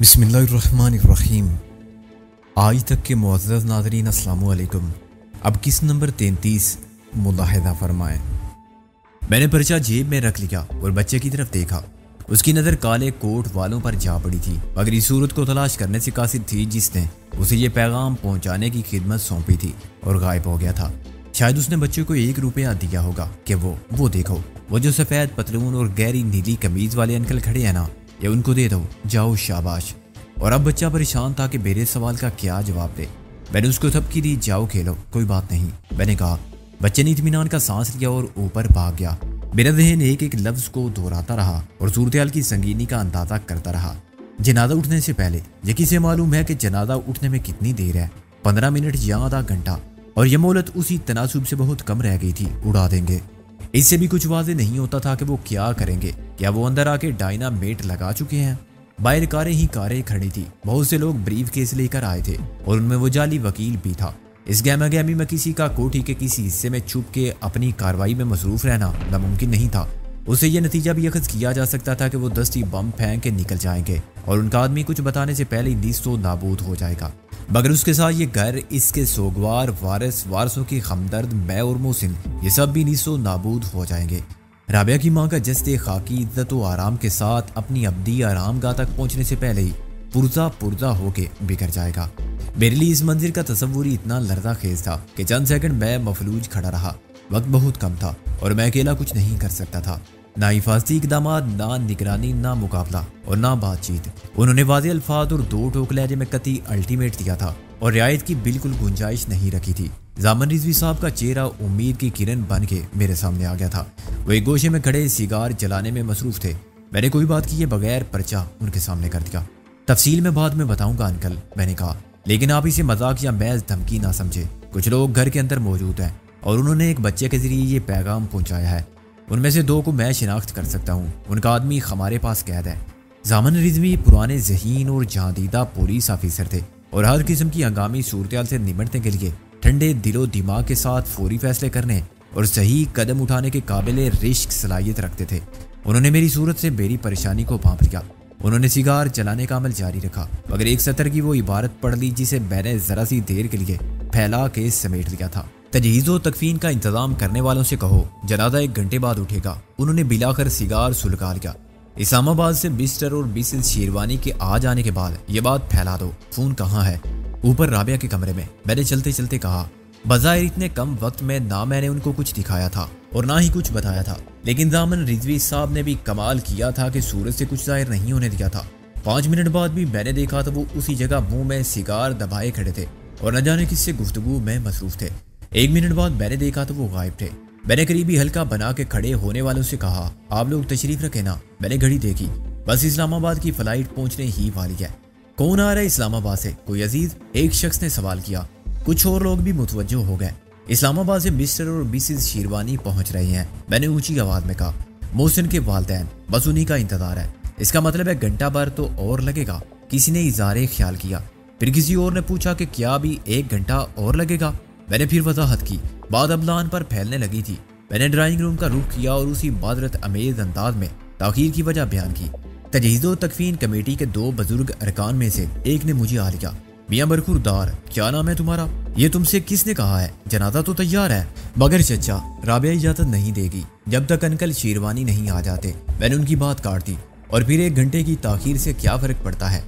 बिस्मिल्लाहिर्रहमानिर्रहीम। आज तक के मुअज़्ज़ज़ नाज़रीन अस्सलामु अलैकुम। अब किस नंबर 33 मुलाहिज़ा फरमाएं। मैंने पर्चा जेब में रख लिया और बच्चे की तरफ देखा। उसकी नज़र काले कोट वालों पर जा पड़ी थी, मगर इस सूरत को तलाश करने से कासिद थी जिसने उसे ये पैगाम पहुंचाने की खिदमत सौंपी थी और गायब हो गया था। शायद उसने बच्चे को 1 रुपया दिया होगा कि वो देखो, वो जो सफ़ेद पतलून और गहरी नीली कमीज़ वाले अंकल खड़े हैं ना, ये उनको दे दो, जाओ शाबाश। और अब बच्चा परेशान था कि मेरे सवाल का क्या जवाब दे। मैंने उसको थपकी दी, जाओ खेलो, कोई बात नहीं, मैंने कहा। बच्चे ने इत्मीनान का सांस लिया और ऊपर भाग गया। मेरा ज़हन एक एक लफ्ज़ को दोहराता रहा और सूरत-ए-हाल की संगीनी का अंदाज़ा करता रहा। जनाजा उठने से पहले ये किसे मालूम है कि जनाजा उठने में कितनी देर है, 15 मिनट या आधा घंटा, और यह मोहलत उसी तनासुब से बहुत कम रह गई थी, उड़ा देंगे। इससे भी कुछ वाज़ेह नहीं होता था कि वो क्या करेंगे। क्या वो अंदर आके डायनामेट लगा चुके हैं? बाहर कारें ही कारें खड़ी थी। बहुत से लोग ब्रीफ केस लेकर आए थे और उनमें वो जाली वकील भी था। इस गहमा गहमी में किसी का कोठी के किसी हिस्से में छुप के अपनी कार्रवाई में मसरूफ रहना नामुमकिन नहीं था। उसे यह नतीजा भी अखज़ किया जा सकता था कि वो दस्ती बम फेंक के निकल जाएंगे और उनका आदमी कुछ बताने से पहले ही नीस्तो नाबूद हो जाएगा। मगर उसके साथ ये घर, इसके सोगवार, वारसों की हमदर्द, मैं और मोहसिन, ये सब भी नीस्तो नाबूद हो जाएंगे। राबिया की माँ का जस्ते खाकी इज्जत व आराम के साथ अपनी अब्दी आरामगाह तक पहुंचने से पहले ही पुर्जा होके बिखर जाएगा। मेरे लिए इस मंजिल का तस्वुर ही इतना लर्ज़ा खेज था कि चंद सेकंड मैं मफलूज खड़ा रहा। वक्त बहुत कम था और मैं अकेला कुछ नहीं कर सकता था। ना हिफाजती इक़दामात, ना निगरानी, ना मुकाबला और ना बातचीत। उन्होंने वाज़ेह अल्फाज और 2 टोक लहजे में कतई अल्टीमेट दिया था और रियायत की बिल्कुल गुंजाइश नहीं रखी थी। जामन रिजवी साहब का चेहरा उम्मीद की किरण बन के मेरे सामने आ गया था। वो एक गोशे में खड़े सिगार जलाने में मसरूफ थे। मैंने कोई बात किए बगैर पर्चा उनके सामने कर दिया। तफसील में बाद में बताऊंगा अंकल, मैंने कहा, लेकिन आप इसे मजाक या महज धमकी ना समझे। कुछ लोग घर के अंदर मौजूद हैं और उन्होंने एक बच्चे के जरिए ये पैगाम पहुंचाया है। उनमें से 2 को मैं शिनाख्त कर सकता हूँ। उनका आदमी हमारे पास कैद है। जामन रिजवी पुराने ज़हीन और जादीदा पुलिस ऑफिसर थे और हर किस्म की हंगामी सूरत-ए-हाल से निपटने के लिए ठंडे दिलो दिमाग के साथ फौरी फैसले करने और सही कदम उठाने के काबिल रिश्क सलाहियत रखते थे। उन्होंने मेरी सूरत से मेरी परेशानी को भांप लिया। उन्होंने सिगार जलाने का अमल जारी रखा, मगर एक सतर की वो इबारत पढ़ ली जिसे मैंने जरा सी देर के लिए फैला के समेट लिया था। तजहीज़ व तकफीन का इंतजाम करने वालों से कहो, जनाजा 1 घंटे बाद उठेगा। उन्होंने बिलाकर सिगार सुलगा लिया। इस्लामाबाद से मिस्टर और मिसेस शेरवानी के आ जाने के बाद ये बात फैला दो, फोन कहाँ है? ऊपर राबिया के कमरे में, मैंने चलते चलते कहा। बज़ाहिर इतने कम वक्त में ना मैंने उनको कुछ दिखाया था और ना ही कुछ बताया था, लेकिन जामन रिजवी साहब ने भी कमाल किया था कि सूरज से कुछ जाहिर नहीं होने दिया था। 5 मिनट बाद भी मैंने देखा तो वो उसी जगह मुंह में सिगार दबाए खड़े थे और न जाने किससे गुफ्तगू में मसरूफ थे। 1 मिनट बाद मैंने देखा तो वो गायब थे। मैंने करीबी हल्का बना के खड़े होने वालों से कहा, आप लोग तशरीफ रखे ना। मैंने घड़ी देखी, बस इस्लामाबाद की फ्लाइट पहुंचने ही वाली है। कौन आ रहा है इस्लामाबाद से, कोई अजीज? एक शख्स ने सवाल किया। कुछ और लोग भी मुतवज्जो हो गए। इस्लामाबाद से मिस्टर और मिसेस शेरवानी पहुंच रहे हैं, मैंने ऊंची आवाज में कहा। मोहसिन के वालिदैन, बस उन्हीं का इंतजार है। इसका मतलब है घंटा भर तो और लगेगा। किसी ने इज़ारे ख्याल किया। फिर किसी और ने पूछा कि क्या भी 1 घंटा और लगेगा? मैंने फिर वजाहत की। बात अबलान पर फैलने लगी थी। मैंने ड्राइंग रूम का रुख किया और उसी मादरत अमेज अंदाज में ताखीर की वजह बयान की। तजहीज़ व तकफीन कमेटी के 2 बुजुर्ग अरकान में से एक ने मुझे आ लिया। मियां बरखुरदार, क्या नाम है तुम्हारा? ये तुमसे किसने कहा है? जनाजा तो तैयार है, मगर चचा राबिया इजाजत नहीं देगी जब तक अंकल शेरवानी नहीं आ जाते। मैंने उनकी बात काट दी। और फिर 1 घंटे की ताखीर से क्या फर्क पड़ता है?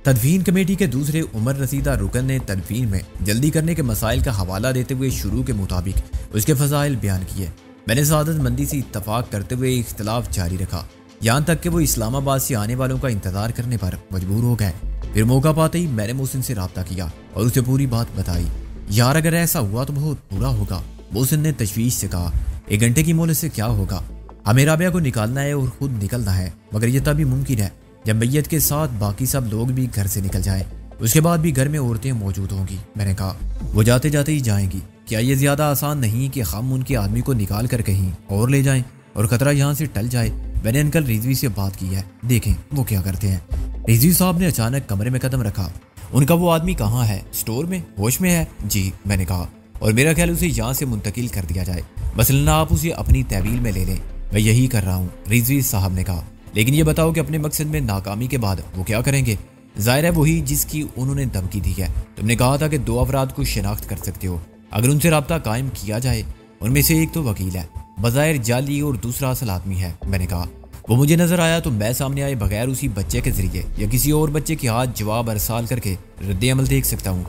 तदफीन कमेटी के दूसरे उमर रसीदा रुकन ने तदफीन में जल्दी करने के मसाइल का हवाला देते हुए शुरू के मुताबिक उसके फजाइल बयान किए। मैंने सादत मंदी से इत्तफाक करते हुए इख्तलाफ जारी रखा, यहाँ तक कि वो इस्लामाबाद से आने वालों का इंतजार करने पर मजबूर हो गए। फिर मौका पाते ही मैंने मोहसिन से राब्ता किया और उसे पूरी बात बताई। यार अगर ऐसा हुआ तो बहुत बुरा होगा, मोहसिन ने तशवीश से कहा। 1 घंटे की मोहलत से क्या होगा? हमें राबिया को निकालना है और खुद निकलना है, मगर यह तभी मुमकिन है जब मैयत के साथ बाकी सब लोग भी घर से निकल जाएं। उसके बाद भी घर में औरतें मौजूद होंगी, मैंने कहा। वो जाते जाते ही जाएंगी। क्या ये ज्यादा आसान नहीं कि हम उनके आदमी को निकाल कर कहीं और ले जाएं और खतरा यहाँ से टल जाए? मैंने अंकल रिजवी से बात की है, देखें वो क्या करते हैं। रिजवी साहब ने अचानक कमरे में कदम रखा। उनका वो आदमी कहाँ है? स्टोर में, होश में है? जी, मैंने कहा। और मेरा ख्याल उसे यहाँ से मुंतकिल कर दिया जाए, मसलन आप उसे अपनी तहवील में ले लें। मैं यही कर रहा हूँ, रिजवी साहब ने कहा। लेकिन ये बताओ कि अपने मकसद में नाकामी के बाद वो क्या करेंगे? ظاہر ہے وہی جس کی انہوں نے دھمکی دی ہے۔ تم نے کہا تھا کہ 2 افراد کو شناخت کر سکتے ہو اگر ان سے رابطہ قائم کیا جائے، ان میں سے ایک تو وکیل ہے، بظاہر جعلی، اور دوسرا اصل آدمی ہے۔ میں نے کہا وہ مجھے نظر آیا تو میں سامنے آئے بغیر اسی بچے کے ذریعے یا کسی اور بچے کے ہاتھ جواب ارسال کر کے رد عمل دیکھ سکتا ہوں۔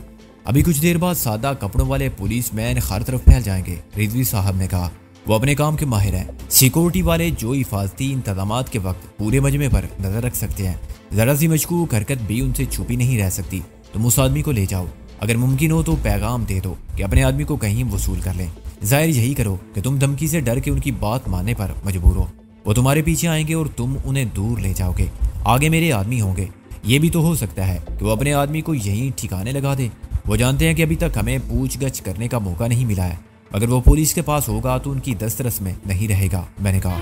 ابھی کچھ دیر بعد سادہ کپڑوں والے پولیس مین ہر طرف پھیل جائیں گے، رضوی صاحب نے کہا۔ وہ اپنے کام کے ماہر ہیں، سیکورٹی والے جو حفاظتی انتظامات کے وقت پورے مجمع پر نظر رکھ سکتے ہیں۔ ذرا سی مشکوک حرکت بھی ان سے چھپی نہیں رہ سکتی۔ تم اس آدمی کو لے جاؤ، اگر ممکن ہو تو پیغام دے دو کہ اپنے آدمی کو کہیں وصول کر لیں۔ ظاہر یہی کرو کہ تم دھمکی سے ڈر کے ان کی بات ماننے پر مجبور ہو۔ وہ تمہارے پیچھے آئیں گے اور تم انہیں دور لے جاؤ گے، آگے میرے آدمی ہوں گے۔ یہ بھی تو ہو سکتا ہے کہ وہ اپنے آدمی کو یہیں ٹھکانے لگا دیں۔ وہ جانتے ہیں کہ ابھی تک ہمیں پوچھ گچھ کرنے کا موقع نہیں ملا ہے، اگر وہ پولیس کے پاس ہوگا تو ان کی دسترس میں نہیں رہے گا۔ میں نے کہا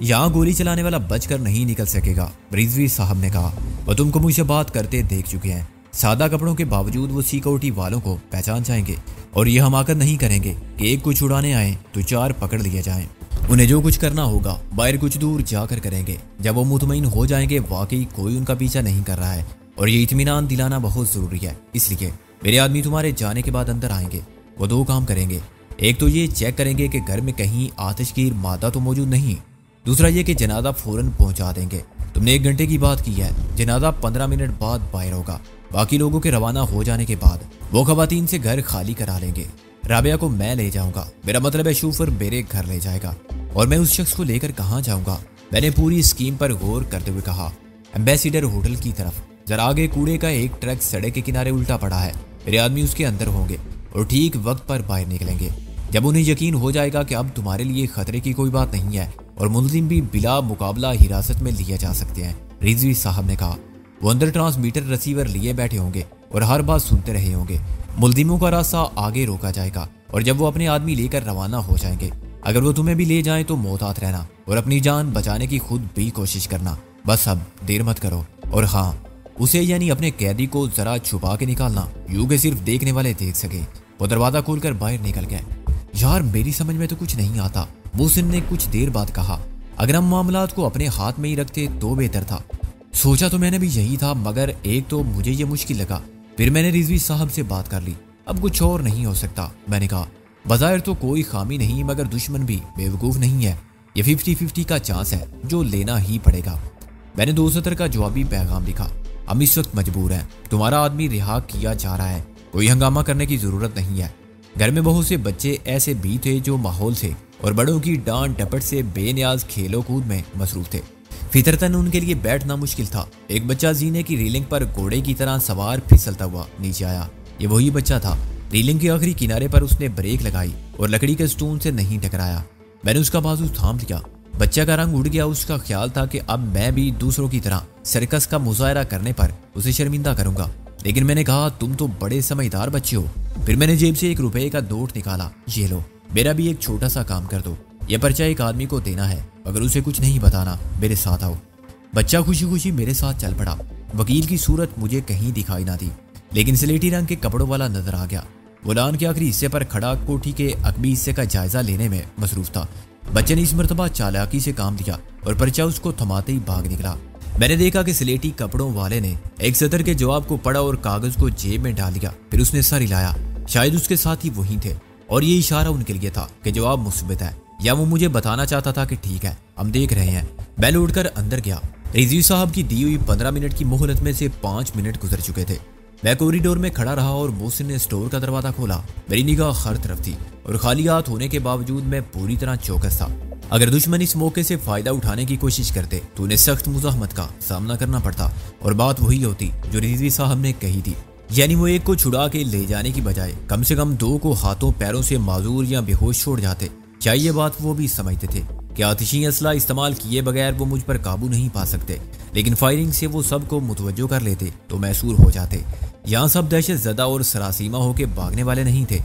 یہاں گولی چلانے والا بچ کر نہیں نکل سکے گا، رضوی صاحب نے کہا۔ وہ تم کو مجھ سے بات کرتے دیکھ چکے ہیں۔ سادہ کپڑوں کے باوجود وہ سیکورٹی والوں کو پہچان جائیں گے اور یہ حماقت نہیں کریں گے کہ ایک کو چھڑانے آئیں تو 4 پکڑ لیے جائیں۔ انہیں جو کچھ کرنا ہوگا باہر کچھ دور جا کر کریں گے، جب وہ مطمئن ہو جائیں گے واقعی کوئی ان کا پیچھا نہیں کر رہا ہے، اور یہ اطمینان دلانا بہت ضروری ہے۔ اس لیے میرے آدمی تمہارے جانے کے بعد اندر آئیں گے۔ وہ 2 کام کریں گے، ایک تو یہ چیک کریں گے کہ گھر میں کہیں آتش گیر مادہ تو موجود نہیں، دوسرا یہ کہ جنازہ فوراً پہنچا دیں گے۔ تم نے 1 گھنٹے کی بات کی ہے، جنازہ 15 منٹ بعد باہر ہوگا۔ باقی لوگوں کے روانہ ہو جانے کے بعد وہ خواتین سے گھر خالی کرا لیں گے۔ رابعہ کو میں لے جاؤں گا، میرا مطلب ہے شوفر میرے گھر لے جائے گا، اور میں اس شخص کو لے کر کہاں جاؤں گا؟ میں نے پوری اسکیم پر غور کرتے ہوئے کہا۔ ایمبیسیڈر ہوٹل کی طرف، ذرا آگے کوڑے کا ایک ٹرک سڑک کے کنارے الٹا پڑا ہے، میرے آدمی اس کے اندر ہوں گے اور ٹھیک وقت پر باہر نکلیں گے جب انہیں یقین ہو جائے گا کہ اب تمہارے لیے خطرے کی کوئی بات نہیں ہے اور ملزم بھی بلا مقابلہ حراست میں لیے جا سکتے ہیں، رضوی صاحب نے کہا۔ وہ اندر ٹرانسمیٹر ریسیور لیے بیٹھے ہوں گے اور ہر بات سنتے رہے ہوں گے۔ ملزموں کا راستہ آگے روکا جائے گا اور جب وہ اپنے آدمی لے کر روانہ ہو جائیں گے، اگر وہ تمہیں بھی لے جائیں تو محتاط رہنا اور اپنی جان بچانے کی خود بھی کوشش کرنا۔ بس اب دیر مت کرو، اور ہاں اسے یعنی اپنے قیدی کو ذرا چھپا کے نکالنا، یوں کہ صرف دیکھنے والے دیکھ سکے۔ وہ دروازہ کھول کر باہر نکل گئے۔ یار میری سمجھ میں تو کچھ نہیں آتا، محسن نے کچھ دیر بعد کہا۔ اگر ہم معاملات کو اپنے ہاتھ میں ہی رکھتے تو بہتر تھا۔ سوچا تو میں نے بھی یہی تھا، مگر ایک تو مجھے یہ مشکل لگا، پھر میں نے رضوی صاحب سے بات کر لی۔ اب کچھ اور نہیں ہو سکتا، میں نے کہا۔ بظاہر تو کوئی خامی نہیں، مگر دشمن بھی بیوقوف نہیں ہے، یہ 50-50 کا چانس ہے جو لینا ہی پڑے گا۔ میں نے 2 سطر کا جوابی پیغام لکھا۔ ہم اس وقت مجبور ہیں، تمہارا آدمی رہا کیا جا رہا ہے، کوئی ہنگامہ کرنے کی ضرورت نہیں ہے۔ گھر میں بہت سے بچے ایسے بھی تھے جو ماحول سے اور بڑوں کی ڈانٹ ڈپٹ سے بے نیاز کھیلوں کود میں مصروف تھے۔ فطرتاً ان کے لیے بیٹھنا مشکل تھا۔ ایک بچہ زینے کی ریلنگ پر گھوڑے کی طرح سوار پھسلتا ہوا نیچے آیا۔ یہ وہی بچہ تھا۔ ریلنگ کے آخری کنارے پر اس نے بریک لگائی اور لکڑی کے سٹون سے نہیں ٹکرایا۔ میں نے اس کا بازو تھام لیا۔ بچہ کا رنگ اڑ گیا۔ اس کا خیال تھا کہ اب میں بھی دوسروں کی طرح سرکس کا مظاہرہ کرنے پر اسے شرمندہ کروں گا، لیکن میں نے کہا تم تو بڑے سمجھدار بچے ہو۔ پھر میں نے جیب سے 1 روپے کا نوٹ نکالا۔ یہ لو، میرا بھی ایک چھوٹا سا کام کر دو، یہ پرچہ ایک آدمی کو دینا ہے، اگر اسے کچھ نہیں بتانا میرے ساتھ آؤ۔ بچہ خوشی خوشی میرے ساتھ چل پڑا۔ وکیل کی صورت مجھے کہیں دکھائی نہ دی، لیکن سلیٹی رنگ کے کپڑوں والا نظر آ گیا۔ وہ لان کے آخری حصے پر کھڑا کوٹھی کے عقبی حصے کا جائزہ لینے میں مصروف تھا۔ بچے نے اس مرتبہ چالاکی سے کام لیا اور پرچہ اس کو تھماتے ہی بھاگ نکلا۔ میں نے دیکھا کہ سلیٹی کپڑوں والے نے 1 سطر کے جواب کو پڑھا اور کاغذ کو جیب میں ڈال دیا۔ پھر اس نے سر ہلایا، شاید اس کے ساتھ ہی وہی تھے، اور یہ اشارہ ان کے لیے تھا کہ جواب مثبت ہے، یا وہ مجھے بتانا چاہتا تھا کہ ٹھیک ہے ہم دیکھ رہے ہیں۔ میں لوٹ کر اندر گیا۔ رضوی صاحب کی دی ہوئی 15 منٹ کی مہلت میں سے 5 منٹ گزر چکے تھے۔ میں کوریڈور میں کھڑا رہا اور محسن نے اسٹور کا دروازہ کھولا۔ میری نگاہ ہر طرف تھی اور خالی ہاتھ ہونے کے باوجود میں پوری طرح چوکس تھا۔ اگر دشمن اس موقع سے فائدہ اٹھانے کی کوشش کرتے تو انہیں سخت مزاحمت کا سامنا کرنا پڑتا، اور بات وہی ہوتی جو رضوی صاحب نے کہی تھی، یعنی وہ ایک کو چھڑا کے لے جانے کی بجائے کم سے کم 2 کو ہاتھوں پیروں سے معذور یا بے ہوش چھوڑ جاتے۔ کیا یہ بات وہ بھی سمجھتے تھے کہ آتشی اسلحہ استعمال کیے بغیر وہ مجھ پر قابو نہیں پا سکتے، لیکن فائرنگ سے وہ سب کو متوجہ کر لیتے تو محصور ہو جاتے۔ یہاں سب دہشت زدہ اور سراسیمہ ہو کے بھاگنے والے نہیں تھے۔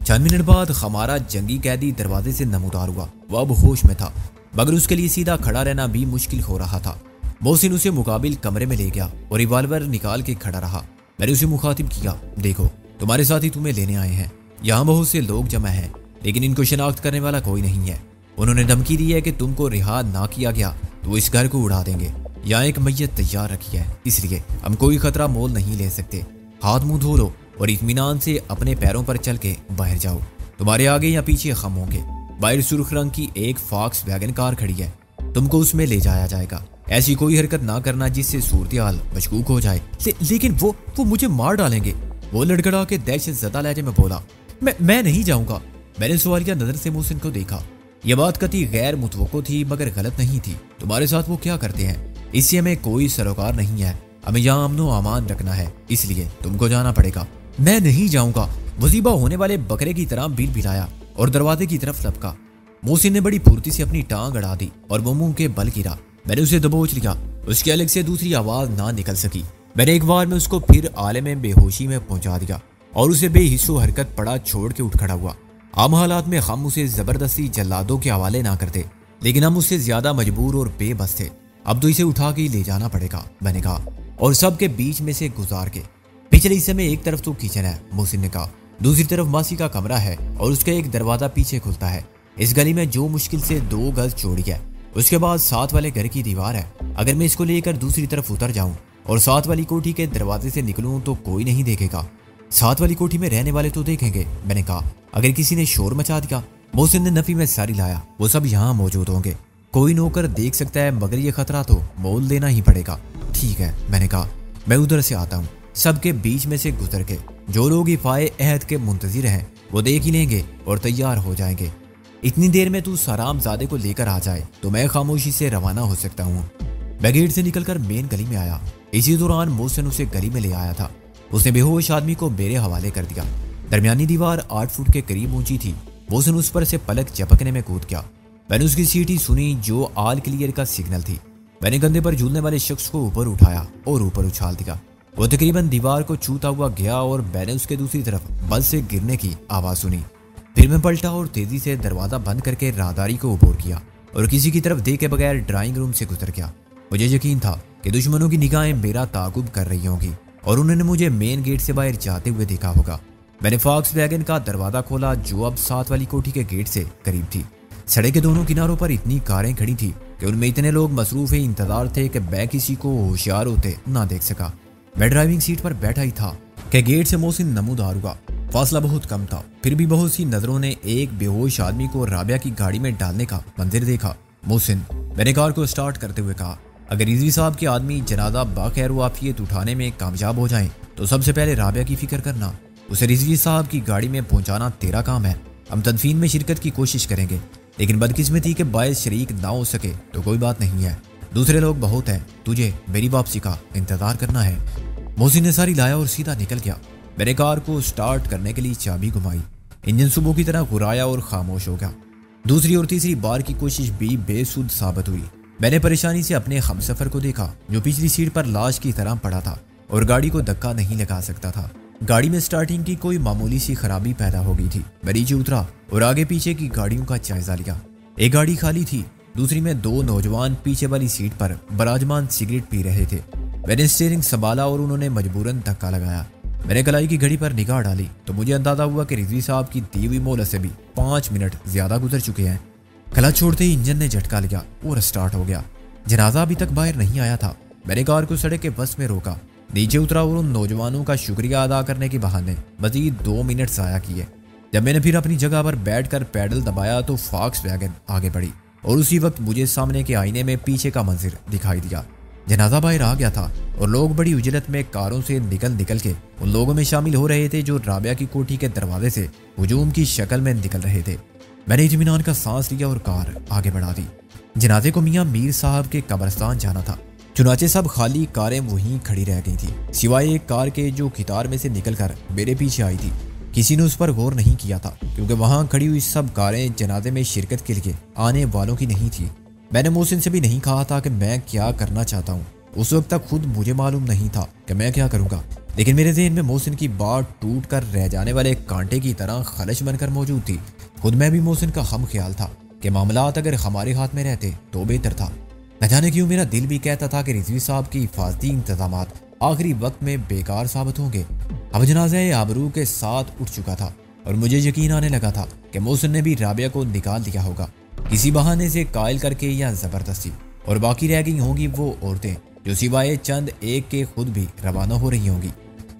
چند منٹ بعد ہمارا جنگی قیدی دروازے سے نمودار ہوا۔ وہ اب ہوش میں تھا، مگر اس کے لیے سیدھا کھڑا رہنا بھی مشکل ہو رہا تھا۔ محسن اسے مقابل کمرے میں لے گیا اور ریوالور نکال کے کھڑا رہا۔ میں نے اسے مخاطب کیا، دیکھو تمہارے ساتھی تمہیں لینے آئے ہیں، یہاں بہت سے لوگ جمع ہیں، لیکن ان کو شناخت کرنے والا کوئی نہیں ہے۔ انہوں نے دھمکی دی ہے کہ تم کو رہا نہ کیا گیا تو وہ اس گھر کو اڑا دیں گے، यहाँ एक मैयत तैयार रखी है, इसलिए हम कोई खतरा मोल नहीं ले सकते। हाथ मुंह धो लो और इत्मीनान से अपने पैरों पर चल के बाहर जाओ। तुम्हारे आगे या पीछे हम होंगे। बाहर सुर्ख रंग की एक फॉक्स वैगन कार खड़ी है, तुमको उसमें ले जाया जाएगा। ऐसी कोई हरकत ना करना जिससे सूरत-ए-हाल मशकूक हो जाए। लेकिन वो मुझे मार डालेंगे, वो लड़खड़ा के दहशत ज़दा लहजे में बोला। मैं नहीं जाऊंगा। मैंने सवालिया नजर से मोहसिन को देखा। यह बात कतई गैर मुतवक्को थी मगर गलत नहीं थी। तुम्हारे साथ वो क्या करते हैं इससे हमें कोई सरोकार नहीं है। हमें यहाँ अमनो अमान रखना है, इसलिए तुमको जाना पड़ेगा। मैं नहीं जाऊंगा। वजीबा होने वाले बकरे की तरह बिल बिलाया और दरवाजे की तरफ लपका। मोहसिन ने बड़ी फुर्ती से अपनी टांग अड़ा दी और वो मुंह के बल गिरा। मैंने उसे दबोच लिया। उसके अलग से दूसरी आवाज ना निकल सकी। मैंने एक बार में उसको फिर आलम बेहोशी में पहुंचा दिया और उसे बेहिस्सो हरकत पड़ा छोड़ के उठ खड़ा हुआ। आम हालात में हम उसे जबरदस्ती जल्लादों के हवाले ना करते, लेकिन हम उससे ज्यादा मजबूर और बेबस थे। अब तो इसे उठा के ले जाना पड़ेगा, मैंने कहा, और सबके बीच में से गुजार के। पिछले हिस्से में एक तरफ तो किचन है, मोहसिन ने कहा, दूसरी तरफ मासी का कमरा है और उसका एक दरवाजा पीछे खुलता है। इस गली में जो मुश्किल से 2 गज चौड़ी है, उसके बाद साथ वाले घर की दीवार है। अगर मैं इसको लेकर दूसरी तरफ उतर जाऊं और साथ वाली कोठी के दरवाजे से निकलूं तो कोई नहीं देखेगा। साथ वाली कोठी में रहने वाले तो देखेंगे, मैंने कहा। अगर किसी ने शोर मचा दिया, मोहसिन ने नफी में सारी लाया, वो सब यहाँ मौजूद होंगे। कोई नौकर देख सकता है मगर ये खतरा तो मोल लेना ही पड़ेगा। ठीक है, मैंने कहा, मैं उधर से आता हूँ। सबके बीच में से गुजर के जो लोग हिफाए अहद के मुंतजिर हैं वो देख ही लेंगे और तैयार हो जाएंगे। इतनी देर में तू सरामजादे को लेकर आ जाए तो मैं खामोशी से रवाना हो सकता हूँ। मैं गेट से निकलकर मेन गली में आया। इसी दौरान मोहसिन उसे गली में ले आया था। उसने बेहोश आदमी को मेरे हवाले कर दिया। दरमियानी दीवार 8 फुट के करीब ऊंची थी। मोहसिन उस पर से पलक झपकने में कूद गया। मैंने उसकी सीटी सुनी जो आल क्लियर का सिग्नल थी। मैंने कंधे पर झूलने वाले शख्स को ऊपर उठाया और ऊपर उछाल दिया। वो तकरीबन दीवार को छूता हुआ गया और मैंने उसके दूसरी तरफ बल से गिरने की आवाज सुनी। फिर मैं पलटा और तेजी से दरवाजा बंद करके राहदारी को अबूर किया और किसी की तरफ देखे बगैर ड्राइंग रूम से गुजर गया। मुझे यकीन था कि दुश्मनों की निगाहें मेरा ताकुब कर रही होंगी और उन्होंने मुझे मेन गेट से बाहर जाते हुए देखा होगा। मैंने फॉक्स वैगन का दरवाजा खोला जो अब साथ वाली कोठी के गेट से करीब थी। सड़क के दोनों किनारों पर इतनी कारें खड़ी थी कि उनमें इतने लोग मसरूफ इंतजार थे कि मैं किसी को होशियार होते ना देख सका। मैं ड्राइविंग सीट पर बैठा ही था कि गेट से मोहसिन नमूदार हुआ। फासला बहुत कम था, फिर भी बहुत सी नजरों ने एक बेहोश आदमी को राबिया की गाड़ी में डालने का मंजर देखा। मोहसिन, मैंने कार को स्टार्ट करते हुए कहा, अगर रिजवी साहब के आदमी जनाजा बाखैर वाफियत उठाने में कामयाब हो जाएं तो सबसे पहले राबिया की फिक्र करना। उसे रिजवी साहब की गाड़ी में पहुंचाना तेरा काम है। हम तदफीन में शिरकत की कोशिश करेंगे, लेकिन बदकिस्मती के बायस शरीक ना हो सके तो कोई बात नहीं है। दूसरे लोग बहुत हैं, तुझे मेरी वापसी का इंतजार करना है। मोहसिन ने सारी लाया और सीधा निकल गया। मैंने कार को स्टार्ट करने के लिए चाबी घुमाई। इंजन सुबह की तरह घुराया और खामोश हो गया। दूसरी और तीसरी बार की कोशिश भी बेसुध साबित हुई। मैंने परेशानी से अपने हमसफर को देखा जो पिछली सीट पर लाश की तरह पड़ा था और गाड़ी को धक्का नहीं लगा सकता था। गाड़ी में स्टार्टिंग की कोई मामूली सी खराबी पैदा हो गई थी। मैं नीचे उतरा और आगे पीछे की गाड़ियों का जायजा लिया। एक गाड़ी खाली थी, दूसरी में 2 नौजवान पीछे वाली सीट पर बराजमान सिगरेट पी रहे थे। मैंने स्टीयरिंग संभाला और उन्होंने मजबूरन धक्का लगाया। मैंने कलाई की घड़ी पर निगाह डाली तो मुझे अंदाजा हुआ कि रिजवी साहब की दी हुई मोहलत से भी 5 मिनट ज्यादा गुजर चुके हैं। क्लच छोड़ते ही इंजन ने झटका लिया और स्टार्ट हो गया। जनाजा अभी तक बाहर नहीं आया था। मैंने कार को सड़क के बस में रोका, नीचे उतरा और उन नौजवानों का शुक्रिया अदा करने के बहाने मजीद 2 मिनट ज़ाया किए। जब मैंने फिर अपनी जगह पर बैठकर पैडल दबाया तो फॉक्स वैगन आगे बढ़ी और उसी वक्त मुझे सामने के आईने में पीछे का मंजर दिखाई दिया। जनाजा बाहर आ गया था और लोग बड़ी उजलत में कारों से निकल के उन लोगों में शामिल हो रहे थे जो राबिया की कोठी के दरवाजे से हुजूम की शक्ल में निकल रहे थे। मैंने इत्मीनान का सांस लिया और कार आगे बढ़ा दी। जनाजे को मियां मीर साहब के कब्रिस्तान जाना था, चुनाचे सब खाली कारें वहीं खड़ी रह गई थी, सिवाय एक कार के जो खितार में से निकलकर मेरे पीछे आई थी। किसी ने उस पर गौर नहीं किया था क्योंकि वहां खड़ी हुई सब कारें जनाजे में शिरकत के लिए आने वालों की नहीं थी। मैंने मोहसिन से भी नहीं कहा था कि मैं क्या करना चाहता हूँ। उस वक्त तक खुद मुझे मालूम नहीं था कि मैं क्या करूँगा, लेकिन मेरे ज़हन में मोहसिन की बात टूट कर रह जाने वाले कांटे की तरह खलश बनकर मौजूद थी। खुद मैं भी मोहसिन का हम ख्याल था कि मामलात अगर हमारे हाथ में रहते तो बेहतर था। न जाने क्यों मेरा दिल भी कहता था कि रिजवी साहब की हिफाजती इंतजामात आखिरी वक्त में बेकार साबित होंगे। अब जनाज़ा आबरू के साथ उठ चुका था और मुझे यकीन आने लगा था कि मोहसिन ने भी राबिया को निकाल दिया होगा, किसी बहाने से कायल करके या जबरदस्ती। और बाकी रह गई होंगी वो औरतें जो सिवाय चंद एक के खुद भी रवाना हो रही होंगी।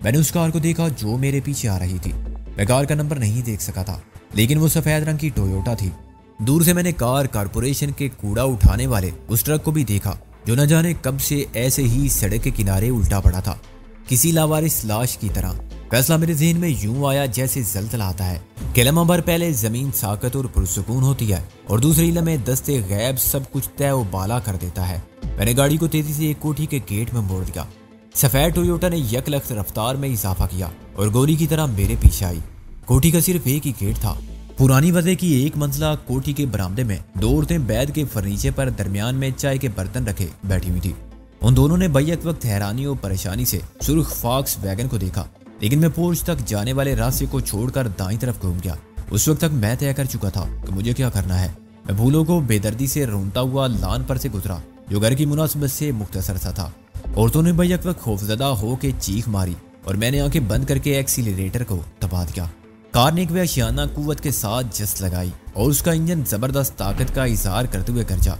मैंने उस कार को देखा जो मेरे पीछे आ रही थी। मैं कार का नंबर नहीं देख सका था, लेकिन वो सफेद रंग की टोयोटा थी। दूर से मैंने कार कारपोरेशन के कूड़ा उठाने वाले उस ट्रक को भी देखा जो न जाने कब से ऐसे ही सड़क के किनारे उल्टा पड़ा था, किसी लावारिस लाश की तरह। फैसला मेरे जहन में यूं आया जैसे जलजला आता है कि लम्हा भर पहले जमीन साकत और पुरसुकून होती है और दूसरी लम्हे दस्ते गैब सब कुछ तय व बाला कर देता है। मैंने गाड़ी को तेजी से एक कोठी के गेट में मोड़ दिया। सफेद टोयोटा ने यकलख्त रफ्तार में इजाफा किया और गोली की तरह मेरे पीछे आई। कोठी का सिर्फ एक ही गेट था। पुरानी वजह की एक मंजिला कोठी के बरामदे में दो औरतें बैठ के फर्नीचर पर दरमियान में चाय के बर्तन रखे बैठी हुई थी। उन दोनों ने बैक वक्त हैरानी और परेशानी से सुर्ख फॉक्स वैगन को देखा, लेकिन मैं पोर्च तक जाने वाले रास्ते को छोड़कर दाईं तरफ घूम गया। उस वक्त तक मैं तय कर चुका था कि मुझे क्या करना है। मैं भूलों को बेदर्दी से रोनता हुआ लान पर से गुजरा जो घर की मुनासिबत से मुख्तसर सा था। औरतों ने बैक वक्त खौफजदा हो के चीख मारी और मैंने आंखें बंद करके एक्सीलरेटर को दबा दिया। कार ने एक वहशियाना कुव्वत के साथ जस लगाई और उसका इंजन जबरदस्त ताकत का इजहार करते हुए गरजा।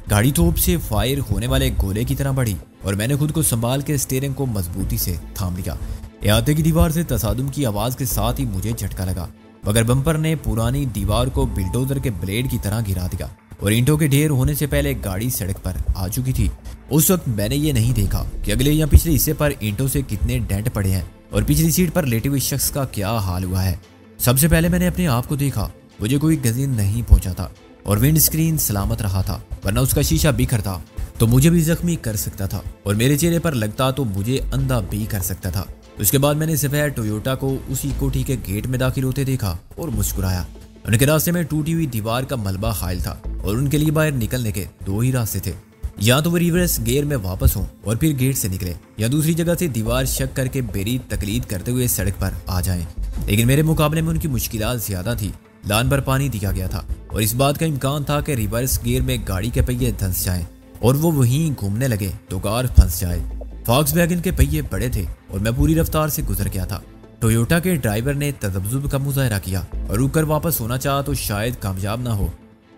गाड़ी तोप से फायर होने वाले गोले की तरह बढ़ी और मैंने खुद को संभाल के स्टीयरिंग को मजबूती से थाम लिया। अहाते की दीवार से तसादुम की आवाज के साथ ही मुझे झटका लगा, मगर बम्पर ने पुरानी दीवार को बिल्डोजर के ब्लेड की तरह गिरा दिया और ईंटों के ढेर होने से पहले गाड़ी सड़क पर आ चुकी थी। उस वक्त मैंने ये नहीं देखा कि अगले या पिछले हिस्से पर ईंटों से कितने डेंट पड़े हैं और पिछली सीट पर लेटे हुए शख्स का क्या हाल हुआ है। सबसे पहले मैंने अपने आप को देखा। मुझे कोई गजीन नहीं पहुंचा था और विंड स्क्रीन सलामत रहा था, वरना उसका शीशा बिखर था तो मुझे भी जख्मी कर सकता था और मेरे चेहरे पर लगता तो मुझे अंधा भी कर सकता था। उसके बाद मैंने सफेद टोयोटा को उसी कोठी के गेट में दाखिल होते देखा और मुस्कुराया। उनके रास्ते में टूटी हुई दीवार का मलबा हायल था और उनके लिए बाहर निकलने के दो ही रास्ते थे, या तो वो रिवर्स गियर में वापस हों और फिर गेट से निकले, या दूसरी जगह से दीवार शक करके बेरी तकलीद करते हुए सड़क पर आ जाएं। लेकिन मेरे मुकाबले में उनकी मुश्किलात ज्यादा थी। लान पर पानी दिया गया था और इस बात का इम्कान था कि रिवर्स गियर में गाड़ी के पहिए धंस जाएं और वो वहीं घूमने लगे तो कार फंस जाए। फॉक्स वैगन के पहिए बड़े थे और मैं पूरी रफ्तार से गुजर गया था। टोयोटा के ड्राइवर ने तजब्जुब का मुजाहरा किया और रुक कर वापस होना चाहा तो शायद कामयाब ना हो।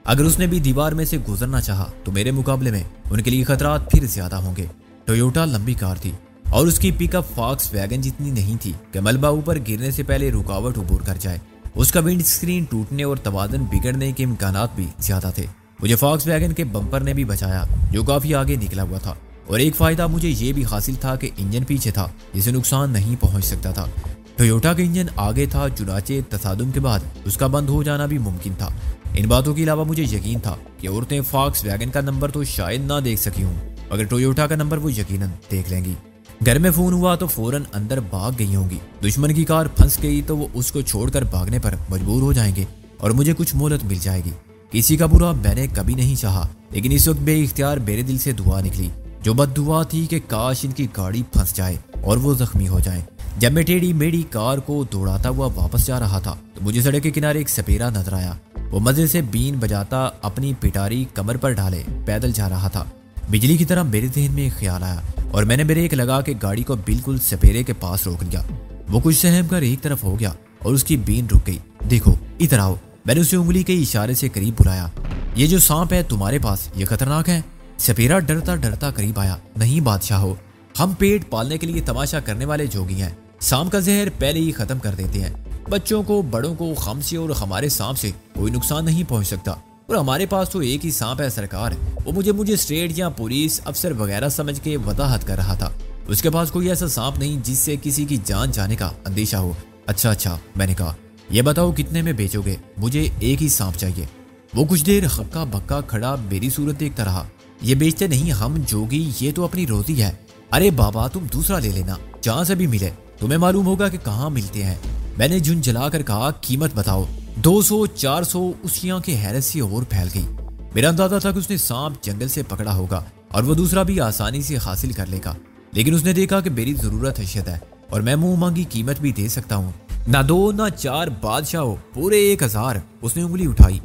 अगर उसने भी दीवार में से गुजरना चाहा तो मेरे मुकाबले में उनके लिए खतरात फिर ज्यादा होंगे। टोयोटा लंबी कार थी और उसकी पिकअप फॉक्स वैगन जितनी नहीं थी कि मलबा ऊपर गिरने से पहले रुकावट उबूर कर जाए। उसका विंड स्क्रीन टूटने और तवाज़ुन बिगड़ने के इम्कानात भी ज्यादा थे। मुझे फॉक्स वैगन के बम्पर ने भी बचाया जो काफी आगे निकला हुआ था, और एक फायदा मुझे ये भी हासिल था कि इंजन पीछे था जिसे नुकसान नहीं पहुंच सकता था। टोयोटा का इंजन आगे था, चुनाचे तसादुम के बाद उसका बंद हो जाना भी मुमकिन था। इन बातों के अलावा मुझे यकीन था कि औरतें फॉक्स वैगन का नंबर तो शायद ना देख सकी हूँ, मगर टोयोटा का नंबर वो यकीनन देख लेंगी। घर में फोन हुआ तो फौरन अंदर भाग गई होंगी। दुश्मन की कार फंस गई तो वो उसको छोड़कर भागने पर मजबूर हो जाएंगे और मुझे कुछ मोहलत मिल जाएगी। किसी का बुरा मैंने कभी नहीं चाहा, लेकिन इस वक्त बेइख्तियार मेरे दिल से दुआ निकली जो बद्दुआ थी कि काश इनकी गाड़ी फंस जाए और वो जख्मी हो जाए। जब मैं टेढ़ी मेढ़ी कार को दौड़ाता हुआ वापस जा रहा था तो मुझे सड़क के किनारे एक सपेरा नजर आया। वो मजे से बीन बजाता अपनी पिटारी कमर पर डाले पैदल जा रहा था। बिजली की तरह मेरे जहन में एक ख्याल आया और मैंने ब्रेक लगा के गाड़ी को बिल्कुल सपेरे के पास रोक लिया। वो कुछ सहम कर एक तरफ हो गया और उसकी बीन रुक गई। देखो इधर आओ, मैंने उसे उंगली के इशारे से करीब बुलाया। ये जो सांप है तुम्हारे पास ये खतरनाक है। सपेरा डरता डरता करीब आया। नहीं बादशाह हो, हम पेट पालने के लिए तमाशा करने वाले जोगी हैं। सांप का जहर पहले ही खत्म कर देते हैं। बच्चों को बड़ों को खम से और हमारे सांप से कोई नुकसान नहीं पहुंच सकता। और हमारे पास तो एक ही सांप है सरकार। वो मुझे स्टेट या पुलिस अफसर वगैरह समझ के वजाहत कर रहा था। उसके पास कोई ऐसा सांप नहीं जिससे किसी की जान जाने का अंदेशा हो। अच्छा, मैंने कहा ये बताओ कितने में बेचोगे? मुझे एक ही सांप चाहिए। वो कुछ देर हक्का बक्का खड़ा मेरी सूरत देखता रहा। ये बेचते नहीं हम जोगी, ये तो अपनी रोटी है। अरे बाबा तुम दूसरा ले लेना, जहाँ से भी मिले, तुम्हें मालूम होगा कि कहाँ मिलते हैं। मैंने झुंझला कर कहा कीमत बताओ। 200 400। उसकी आंखें हैरत से और फैल गई। मेरा अंदाजा था कि उसने सांप जंगल से पकड़ा होगा और वो दूसरा भी आसानी से हासिल कर लेगा, लेकिन उसने देखा कि मेरी जरूरत हैसियत है और मैं मुंह मांगी कीमत भी दे सकता हूँ। ना 2 ना 4 बादशाह हो, पूरे 1000। उसने उंगली उठाई।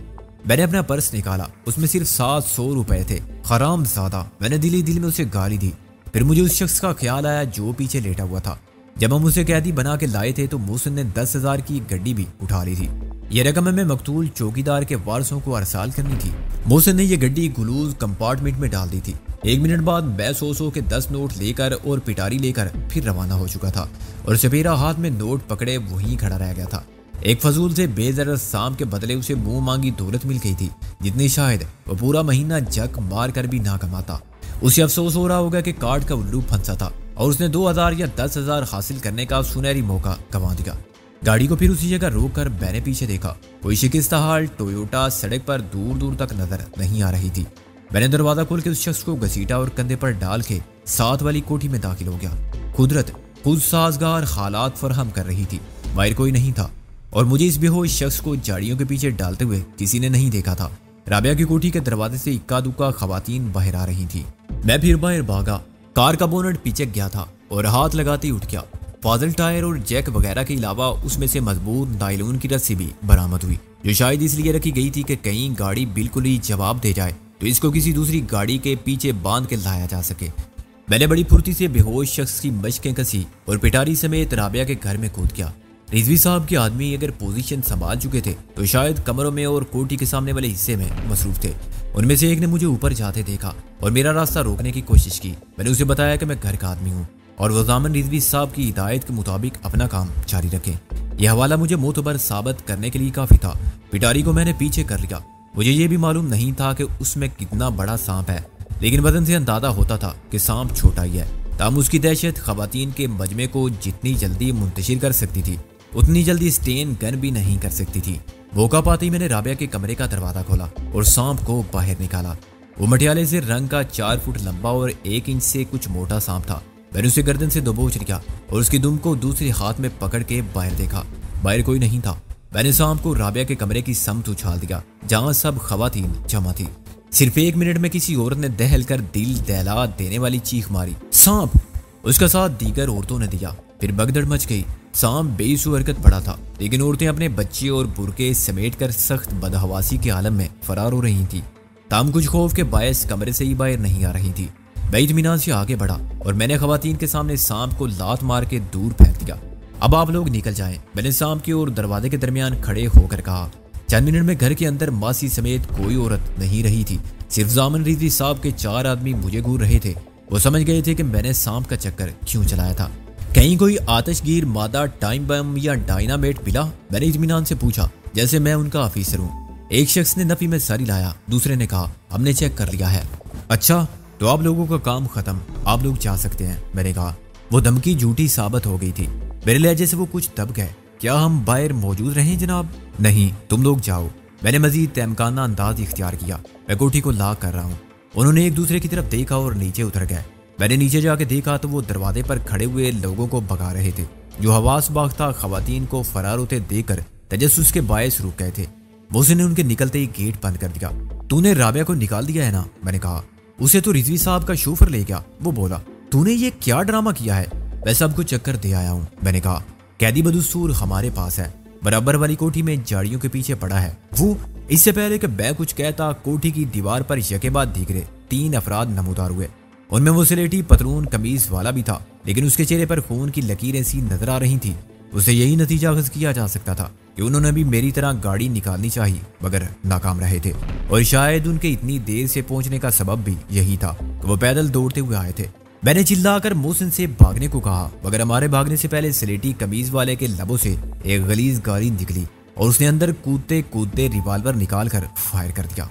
मैंने अपना पर्स निकाला, उसमें सिर्फ 700 रुपए थे। हराम ज़्यादा। मैंने दिल ही दिल में उसे गाली दी। फिर मुझे उस शख्स का ख्याल आया जो पीछे लेटा हुआ था। जब हम उसे कैदी बना के लाए थे तो मोहसिन ने 10,000 की गड्डी भी उठा ली थी। یہ رقم ہمیں مقتول چوکیدار کے وارثوں کو ارسال کرنی تھی۔ محسن نے یہ گڈی گلوز کمپارٹمنٹ میں ڈال دی تھی۔ 1 منٹ بعد میں 100 کے 10 نوٹ لے کر اور پٹاری لے کر پھر روانہ ہو چکا تھا اور سپیرا ہاتھ میں نوٹ پکڑے وہیں کھڑا رہ گیا تھا۔ ایک فضول سے بے ضرر سام کے بدلے اسے منہ مانگی دولت مل گئی تھی، جتنی شاید وہ پورا مہینہ جک مار کر بھی نہ کماتا۔ اسے افسوس ہو رہا ہوگا کہ کارڈ کا الو پھنسا تھا اور اس نے 2000 یا 10,000 حاصل کرنے کا سنہری موقع گنوا دیا۔ گاڑی کو پھر اسی جگہ روک کر میں نے پیچھے دیکھا۔ کوئی شکستہ حال ٹویوٹا سڑک پر دور دور تک نظر نہیں آ رہی تھی۔ میں نے دروازہ کھول کے اس شخص کو گھسیٹا اور کندھے پر ڈال کے ساتھ والی کوٹھی میں داخل ہو گیا۔ قدرت خود سازگار حالات فراہم کر رہی تھی۔ باہر کوئی نہیں تھا اور مجھے اس بے ہوش شخص کو جاڑیوں کے پیچھے ڈالتے ہوئے کسی نے نہیں دیکھا تھا۔ رابعہ کی کوٹھی کے دروازے سے اکا دکا خواتین باہر آ رہی تھی۔ میں پھر باہر بھاگا۔ کار کا بونٹ پیچک گیا تھا اور ہاتھ لگاتے ہی اٹھ گیا۔ فاضل ٹائر اور جیک وغیرہ کے علاوہ اس میں سے مضبوط نائلون کی رسی بھی برآمد ہوئی، جو شاید اس لیے رکھی گئی تھی کہ کہیں گاڑی بالکل ہی جواب دے جائے تو اس کو کسی دوسری گاڑی کے پیچھے باندھ کے لایا جا سکے۔ میں نے بڑی پھرتی سے بے ہوش شخص کی مشقیں کسی اور پٹاری سمیت رابعہ کے گھر میں کود گیا۔ رضوی صاحب کے آدمی اگر پوزیشن سنبھال چکے تھے تو شاید کمروں میں اور کوٹھی کے سامنے والے حصے میں مصروف تھے۔ ان میں سے ایک نے مجھے اوپر جاتے دیکھا اور میرا راستہ روکنے کی کوشش کی۔ میں نے اسے بتایا کہ میں گھر کا آدمی ہوں اور وہ ضامن رضوی صاحب کی ہدایت کے مطابق اپنا کام جاری رکھیں۔ یہ حوالہ مجھے معتبر ثابت کرنے کے لیے کافی تھا۔ پٹاری کو میں نے پیچھے کر لیا۔ مجھے یہ بھی معلوم نہیں تھا کہ اس میں کتنا بڑا سانپ ہے، لیکن وزن سے اندازہ ہوتا تھا کہ سانپ چھوٹا ہی ہے۔ تاہم اس کی دہشت خواتین کے مجمع کو جتنی جلدی منتشر کر سکتی تھی اتنی جلدی سٹین گن بھی نہیں کر سکتی تھی۔ موقع پاتے ہی میں نے رابعہ کے کمرے کا دروازہ کھولا اور سانپ کو باہر نکالا۔ وہ مٹیالے سے رنگ کا 4 فٹ لمبا اور 1 انچ سے کچھ موٹا سانپ تھا۔ میں نے اسے گردن سے دبوچ لیا اور اس کی دم کو دوسرے ہاتھ میں پکڑ کے باہر دیکھا۔ باہر کوئی نہیں تھا۔ میں نے سانپ کو رابعہ کے کمرے کی سمت اچھال دیا جہاں سب خواتین جمع تھی۔ صرف 1 منٹ میں کسی عورت نے دہل کر دل دہلا دینے والی چیخ ماری، سانپ! اس کا ساتھ دیگر عورتوں نے دیا۔ پھر بگدڑ مچ گئی۔ سانپ بے سو حرکت پڑا تھا، لیکن عورتیں اپنے بچے اور برقعے سمیٹ کر سخت بدحواسی کے عالم میں فرار ہو رہی تھیں۔ تاہم کچھ خوف کے باعث کمرے سے ہی باہر نہیں آ رہی تھی۔ میں اطمینان سے آگے بڑھا اور میں نے خواتین کے سامنے سانپ کو لات مار کے دور پھینک دیا۔ اب آپ لوگ نکل جائیں، میں نے سانپ کے اور دروازے کے درمیان کھڑے ہو کر کہا۔ چند منٹ میں گھر کے اندر ماسی سمیت کوئی عورت نہیں رہی تھی۔ صرف ضامن رضوی صاحب کے 4 آدمی مجھے گھور رہے تھے۔ وہ سمجھ گئے تھے کہ میں نے سانپ کا چکر کیوں چلایا تھا۔ کہیں کوئی آتش گیر مادہ، ٹائم بم یا ڈائنامیٹ ملا؟ میں نے اطمینان سے پوچھا، جیسے میں ان کا آفیسر ہوں۔ ایک شخص نے نفی میں سر ہلایا، دوسرے نے کہا ہم نے چیک کر لیا ہے۔ اچھا تو آپ لوگوں کا کام ختم، آپ لوگ جا سکتے ہیں، میں نے کہا۔ وہ دھمکی جھوٹی ثابت ہو گئی تھی۔ میرے لہجے سے وہ کچھ دب گئے۔ کیا ہم باہر موجود رہیں جناب؟ نہیں، تم لوگ جاؤ۔ میں نے مزید تہمکانہ انداز اختیار کیا۔ میں کوٹھی کو لاک کر رہا ہوں۔ انہوں نے ایک دوسرے کی طرف دیکھا اور نیچے اتر گئے۔ میں نے نیچے جا کے دیکھا تو وہ دروازے پر کھڑے ہوئے لوگوں کو بھگا رہے تھے، جو حواس باختہ خواتین کو فرار ہوتے دیکھ کر تجسس کے باعث رک گئے تھے۔ محسن نے ان کے نکلتے ہی گیٹ بند کر دیا۔ تو نے رابعہ کو نکال دیا ہے نا؟ میں نے کہا۔ اسے تو رضوی صاحب کا شوفر لے گیا۔ وہ بولا تو نے یہ کیا ڈرامہ کیا ہے؟ میں سب کو چکر دے آیا ہوں، میں نے کہا۔ قیدی بدستور ہمارے پاس ہے، برابر والی کوٹھی میں جاڑیوں کے پیچھے پڑا ہے۔ وہ اس سے پہلے کہ میں کچھ کہتا کوٹھی کی دیوار پر یکے بعد دیگرے 3 افراد نمودار ہوئے۔ ان میں وہ سلیٹی پتلون قمیض والا بھی تھا، لیکن اس کے چہرے پر خون کی لکیریں سی نظر آ رہی تھیں۔ اسے یہی نتیجہ اخذ کیا جا سکتا تھا کہ انہوں نے بھی میری طرح گاڑی نکالنی چاہی مگر ناکام رہے تھے، اور شاید ان کے اتنی دیر سے پہنچنے کا سبب بھی یہی تھا کہ وہ پیدل دوڑتے ہوئے آئے تھے۔ میں نے چلا کر محسن سے بھاگنے کو کہا مگر ہمارے بھاگنے سے پہلے سلیٹی قمیض والے کے لبوں سے ایک غلیظ گالی نکلی اور اس نے اندر کودتے کودتے ریوالور نکال کر فائر کر دیا۔